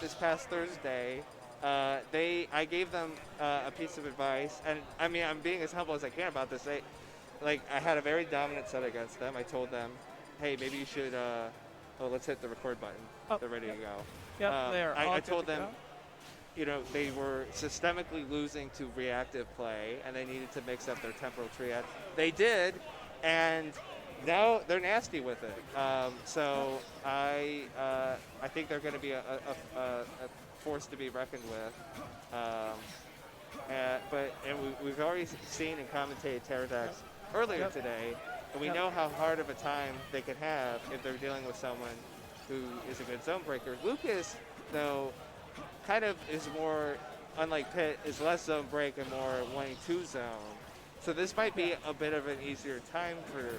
this past Thursday, I gave them a piece of advice, and I mean, I'm being as humble as I can about this. I had a very dominant set against them. I told them, hey, maybe you should, let's hit the record button. Oh, They're ready yep. to go. Yep, they are all I good told to them, go. they were systemically losing to reactive play, and they needed to mix up their temporal triad. They did, and now they're nasty with it. So I think they're going to be a force to be reckoned with. We've already seen and commentated Teridax earlier today, and we know how hard of a time they can have if they're dealing with someone who is a good zone breaker. Lucas, though, kind of is more, unlike Pitt, is less zone break and more wanting to zone. So this might be a bit of an easier time for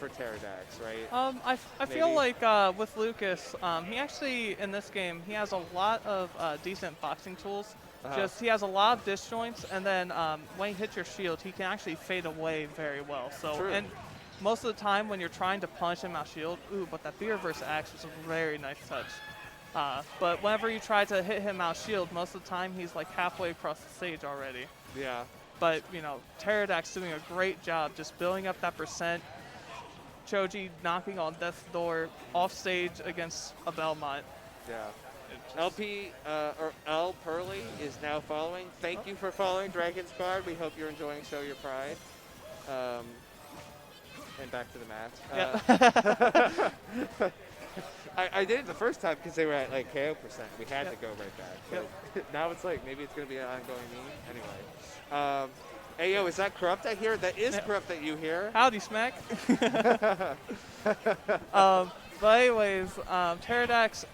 Teridax, right? I feel like with Lucas, he actually, in this game, he has a lot of decent boxing tools. Just he has a lot of disjoints, and then when he hits your shield, he can actually fade away very well. So, True. and most of the time when you're trying to punish him out shield, but that beer versus axe was a very nice touch. But whenever you try to hit him out shield, most of the time he's like halfway across the stage already. Yeah. But, Teridax doing a great job just building up that percent. Choji knocking on death's door off stage against a Belmont. Yeah. LP or L Pearly is now following. Thank you for following Dragon's Guard. We hope you're enjoying Show Your Pride. And back to the match. Yep. I did it the first time because they were at like KO percent. We had to go right back. But now it's like maybe it's going to be an ongoing meme. Anyway. Hey, yo, is that corrupt I hear? That is corrupt that you hear. Howdy, Smack. But anyways, Teridax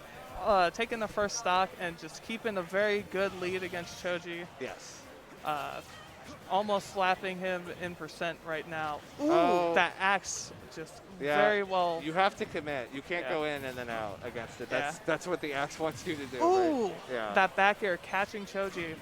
taking the first stock and just keeping a very good lead against Choji. Yes. Almost slapping him in percent right now. Ooh, that axe just very well. You have to commit. You can't go in and then out against it. That's what the axe wants you to do. Ooh, right? Yeah. that back air catching Choji.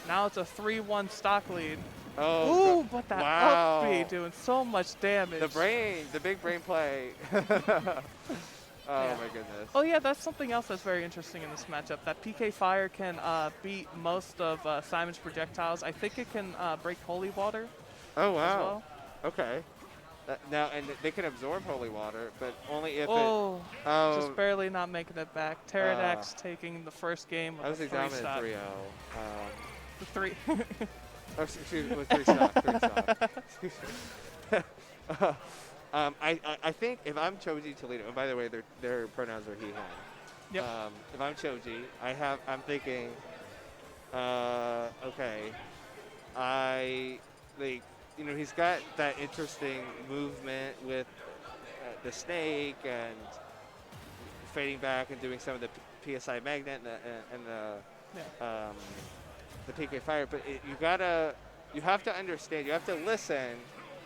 Now it's a 3-1 stock lead. Oh, ooh, but that wow. up B doing so much damage. The big brain play. My goodness. Oh yeah, that's something else that's very interesting in this matchup. That PK Fire can beat most of Simon's projectiles. I think it can break Holy Water. Oh wow. As well. Okay. Now, and they can absorb Holy Water, but only if just barely not making it back. Teridax taking the first game of the 3 stock. 3-0. The 3. Oh, excuse me, with 3 stock. I think if I'm ChojiChilito, and by the way, their pronouns are he, him. Yep. If I'm Choji, I'm thinking, okay, he's got that interesting movement with the snake and fading back and doing some of the PSI magnet and the PK Fire, but you have to understand, you have to listen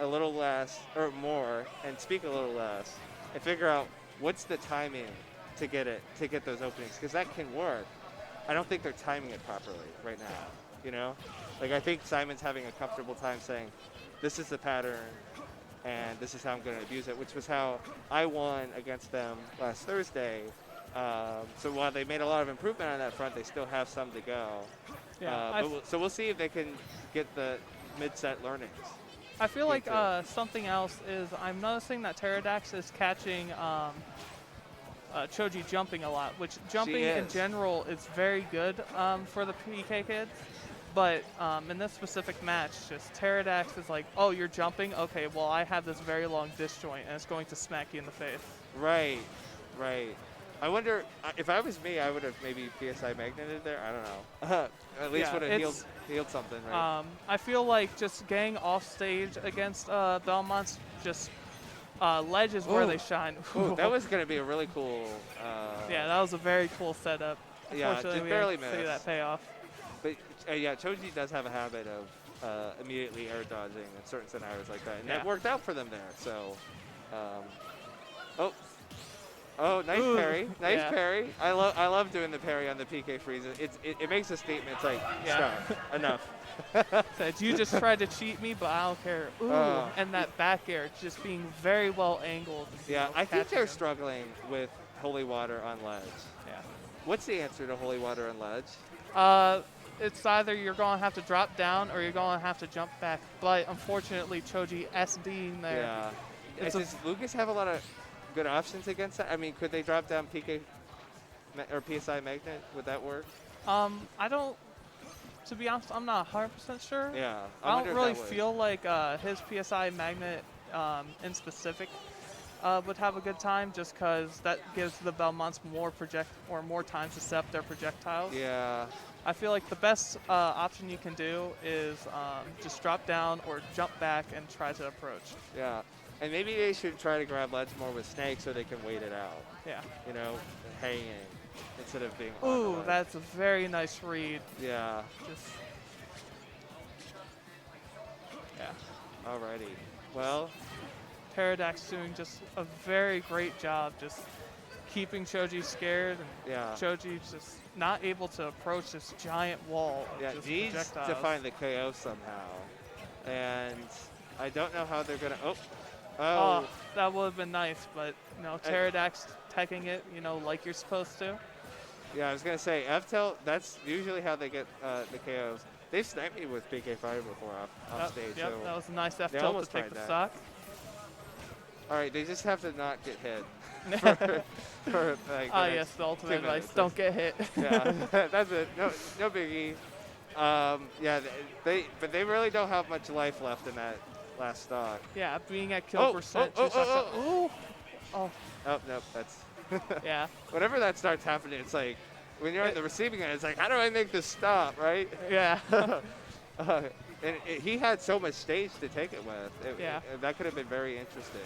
a little less or more and speak a little less and figure out what's the timing to get those openings, because that can work. I don't think they're timing it properly right now, Like I think Simon's having a comfortable time saying, this is the pattern and this is how I'm going to abuse it, which was how I won against them last Thursday. So while they made a lot of improvement on that front, they still have some to go. Yeah, so we'll see if they can get the mid-set learnings. I feel like something else is I'm noticing that Teridax is catching Choji jumping a lot, which jumping in general is very good for the PK kids. But in this specific match, just Teridax is like, oh, you're jumping? Okay, well, I have this very long disjoint, and it's going to smack you in the face. Right. I wonder, if I was me, I would have maybe PSI magneted there. I don't know. At least would have healed something, right? I feel like just getting off stage against Belmont's just ledge is where they shine. Ooh, that was going to be a really cool... yeah, that was a very cool setup. Yeah, just barely missed. See that payoff. But yeah, Choji does have a habit of immediately air dodging in certain scenarios like that, and that worked out for them there. So, nice parry, nice parry. I love doing the parry on the PK freeze. It makes a statement. It's like, stop, enough. Said you just tried to cheat me, but I don't care. Ooh, and that back air just being very well angled. Yeah, I think they're struggling with Holy Water on ledge. Yeah. What's the answer to Holy Water and Ledge? It's either you're going to have to drop down or you're going to have to jump back. But unfortunately, Choji SDing there. Yeah. Does Lucas have a lot of good options against that? I mean, could they drop down PK or PSI Magnet? Would that work? I don't. To be honest, I'm not 100% sure. Yeah. I don't really feel like his PSI Magnet in specific would have a good time, just because that gives the Belmonts more time to set up their projectiles. Yeah. I feel like the best option you can do is just drop down or jump back and try to approach. Yeah. And maybe they should try to grab ledge more with Snake so they can wait it out. Yeah. You know, hanging instead of being. Ooh, that's a very nice read. Yeah. Just. Yeah. Alrighty. Well. Teridax doing just a very great job, just keeping Choji scared, and Choji just not able to approach this giant wall of just needs projectiles. to find the KO somehow, and I don't know how they're gonna. Oh, that would have been nice, but Teridax teching it, like you're supposed to. Yeah, I was gonna say FTEL. That's usually how they get the KOs. They've sniped me with PK Fire before off stage. Yep, so that was a nice FTEL to take the stock. All right, they just have to not get hit. Yes, the ultimate advice: don't get hit. Yeah, that's it. No biggie. But they really don't have much life left in that last stock. Yeah, being at kill percent. Oh, nope, that's. Yeah. Whenever that starts happening, it's like when you're on the receiving end, it's like, how do I make this stop, right? Yeah. And he had so much stage to take it with. That could have been very interesting.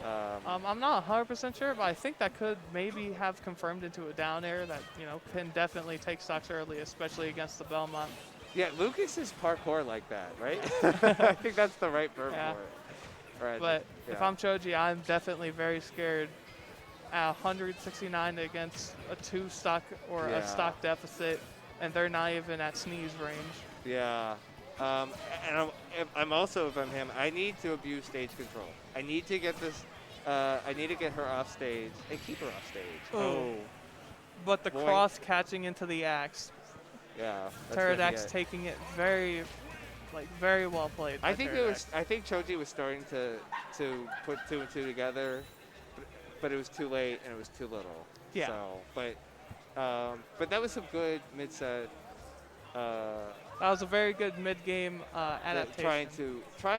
I'm not 100% sure, but I think that could maybe have confirmed into a down air that, can definitely take stocks early, especially against the Belmont. Yeah, Lucas is parkour like that, right? I think that's the right verb for it. Right. But if I'm Choji, I'm definitely very scared. At 169 against a 2-stock or a stock deficit, and they're not even at sneeze range. Yeah. And I'm also, if I'm him, I need to abuse stage control. I need to get this. I need to get her off stage and keep her off stage. Oh. But the cross catching into the axe. Yeah. Teridax taking it very well played. I think Choji was starting to put 2 and 2 together, but it was too late and it was too little. Yeah. So, but that was some good mid-set. That was a very good mid-game adaptation. Trying